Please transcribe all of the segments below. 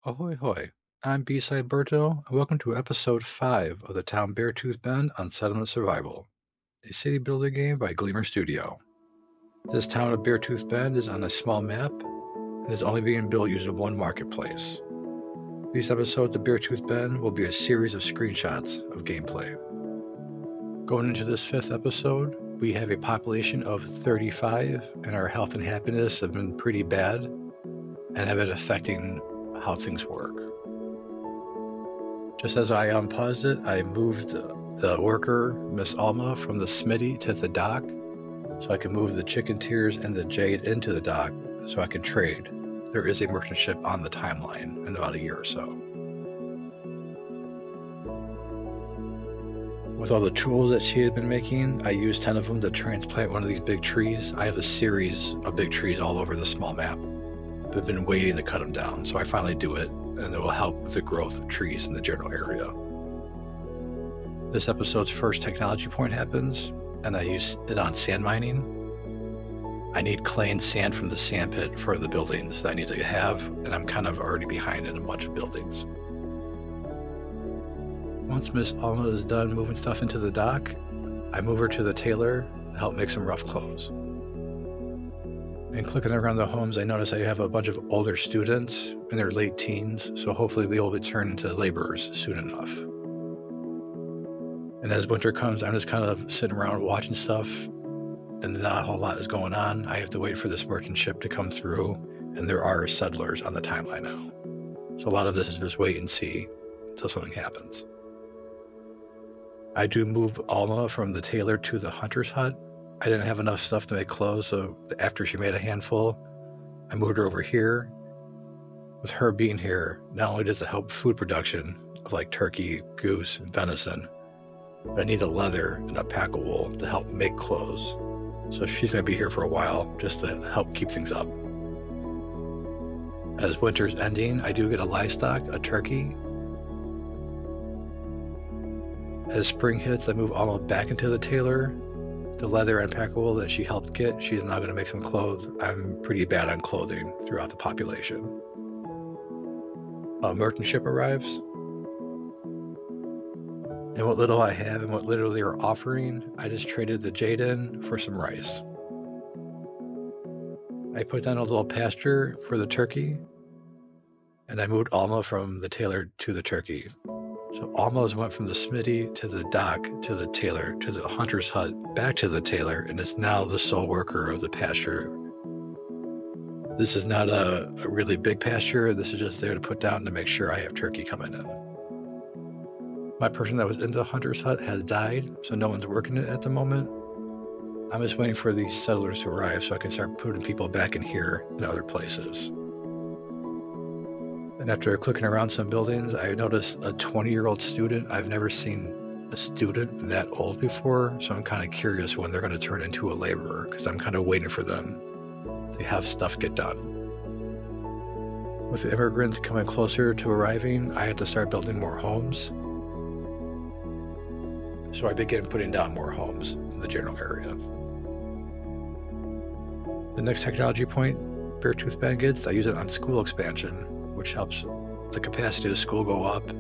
Ahoy hoy, I'm B-Side Berto, and welcome to episode 5 of the town Beartooth Bend on Settlement Survival, a city builder game by Gleamer Studio. This town of Beartooth Bend is on a small map and is only being built using one marketplace. These episodes of Beartooth Bend will be a series of screenshots of gameplay. Going into this 5th episode, we have a population of 35, and our health and happiness have been pretty bad and have been affecting how things work. Just as I unpaused it, I moved the worker, Miss Alma, from the smithy to the dock so I can move the chicken tears and the jade into the dock so I can trade. There is a merchant ship on the timeline in about a year or so. With all the tools that she had been making, I used 10 of them to transplant one of these big trees. I have a series of big trees all over the small map. I've been waiting to cut them down, so I finally do it, and it will help with the growth of trees in the general area. This episode's first technology point happens, and I use it on sand mining. I need clay and sand from the sand pit for the buildings that I need to have, and I'm kind of already behind in a bunch of buildings. Once Miss Alma is done moving stuff into the dock, I move her to the tailor to help make some rough clothes. And clicking around the homes, I notice I have a bunch of older students in their late teens, so hopefully they will be turned into laborers soon enough. And as winter comes, I'm just kind of sitting around watching stuff, and not a whole lot is going on. I have to wait for this merchant ship to come through, and there are settlers on the timeline now. So a lot of this is just wait and see until something happens. I do move Alma from the tailor to the hunter's hut. I didn't have enough stuff to make clothes, so after she made a handful, I moved her over here. With her being here, not only does it help food production of like turkey, goose, and venison, but I need the leather and a pack of wool to help make clothes. So she's going to be here for a while just to help keep things up. As winter's ending, I do get a livestock, a turkey. As spring hits, I move Alma back into the tailor. The leather and pack of wool that she helped get, she's now going to make some clothes. I'm pretty bad on clothing throughout the population. A merchant ship arrives. And what little I have and what little they are offering, I just traded the jade in for some rice. I put down a little pasture for the turkey, and I moved Alma from the tailor to the turkey. So Alma's went from the smithy to the dock to the tailor to the hunter's hut back to the tailor, and is now the sole worker of the pasture. This is not a really big pasture. This is just there to put down to make sure I have turkey coming in. My person that was in the hunter's hut has died, so no one's working it at the moment. I'm just waiting for these settlers to arrive so I can start putting people back in here and other places. And after clicking around some buildings, I noticed a 20-year-old student. I've never seen a student that old before, so I'm kind of curious when they're going to turn into a laborer, because I'm kind of waiting for them to have stuff get done. With the immigrants coming closer to arriving, I had to start building more homes. So I began putting down more homes in the general area. The next technology point Beartooth Bend gets, I use it on school expansion, which helps the capacity of the school go up,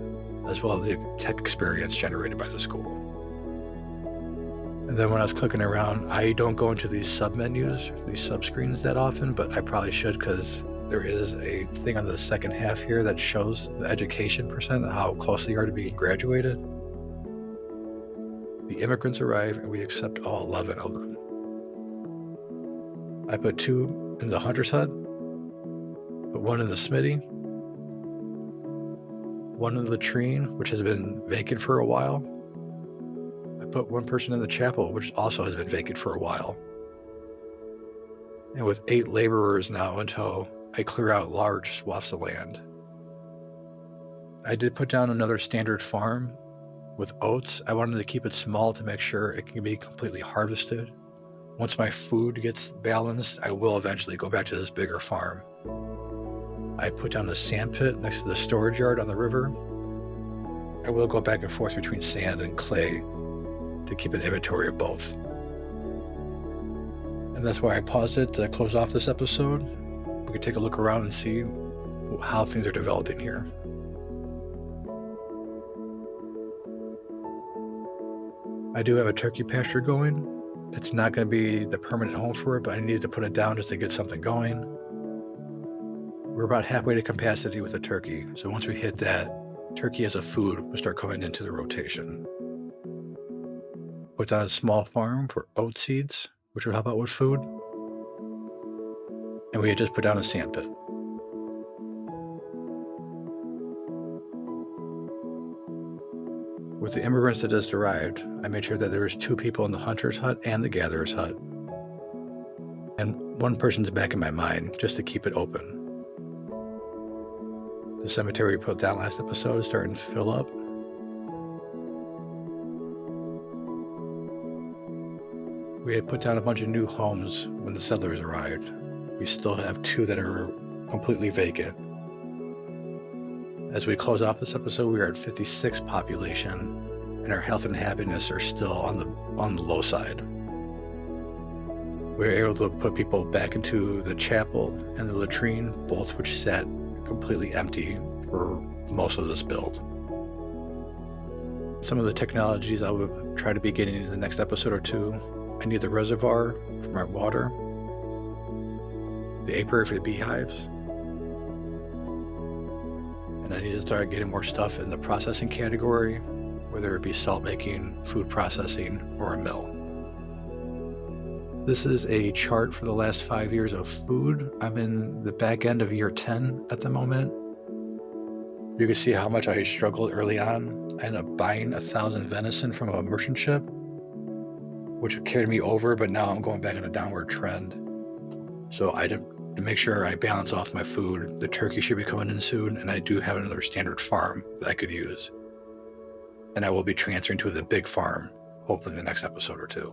as well as the tech experience generated by the school. And then when I was clicking around, I don't go into these sub-menus, these sub-screens that often, but I probably should, because there is a thing on the second half here that shows the education percent, how close they are to being graduated. The immigrants arrive, and we accept all 11 of them. I put 2 in the hunter's hut, put 1 in the smithy, 1 in the latrine, which has been vacant for a while. I put 1 person in the chapel, which also has been vacant for a while. And with 8 laborers now in tow, I clear out large swaths of land. I did put down another standard farm with oats. I wanted to keep it small to make sure it can be completely harvested. Once my food gets balanced, I will eventually go back to this bigger farm. I put down a sand pit next to the storage yard on the river. I will go back and forth between sand and clay to keep an inventory of both. And that's why I paused it to close off this episode. We could take a look around and see how things are developing here. I do have a turkey pasture going. It's not going to be the permanent home for it, but I needed to put it down just to get something going. We're about halfway to capacity with the turkey, so once we hit that, turkey as a food will start coming into the rotation. Put on a small farm for oat seeds, which will help out with food. And we had just put down a sand pit. With the immigrants that just arrived, I made sure that there was 2 people in the hunter's hut and the gatherer's hut. And one person's back in my mind, just to keep it open. The cemetery we put down last episode is starting to fill up. We had put down a bunch of new homes when the settlers arrived. We still have 2 that are completely vacant. As we close off this episode, we are at 56 population, and our health and happiness are still on the low side. We were able to put people back into the chapel and the latrine, both which sat completely empty for most of this build. Some of the technologies I would try to be getting in the next episode or 2. I need the reservoir for my water, the apiary for the beehives, and I need to start getting more stuff in the processing category, whether it be salt making, food processing, or a mill. This is a chart for the last 5 years of food. I'm in the back end of year 10 at the moment. You can see how much I struggled early on. I ended up buying 1,000 venison from a merchant ship, which carried me over, but now I'm going back on a downward trend. So to make sure I balance off my food, the turkey should be coming in soon, and I do have another standard farm that I could use. And I will be transferring to the big farm, hopefully in the next episode or 2.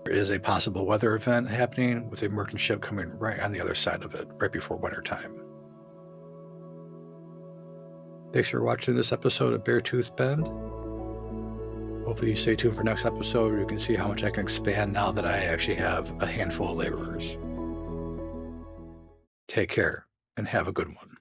There is a possible weather event happening with a merchant ship coming right on the other side of it, right before winter time. Thanks for watching this episode of Beartooth Bend. Hopefully you stay tuned for next episode where you can see how much I can expand now that I actually have a handful of laborers. Take care and have a good one.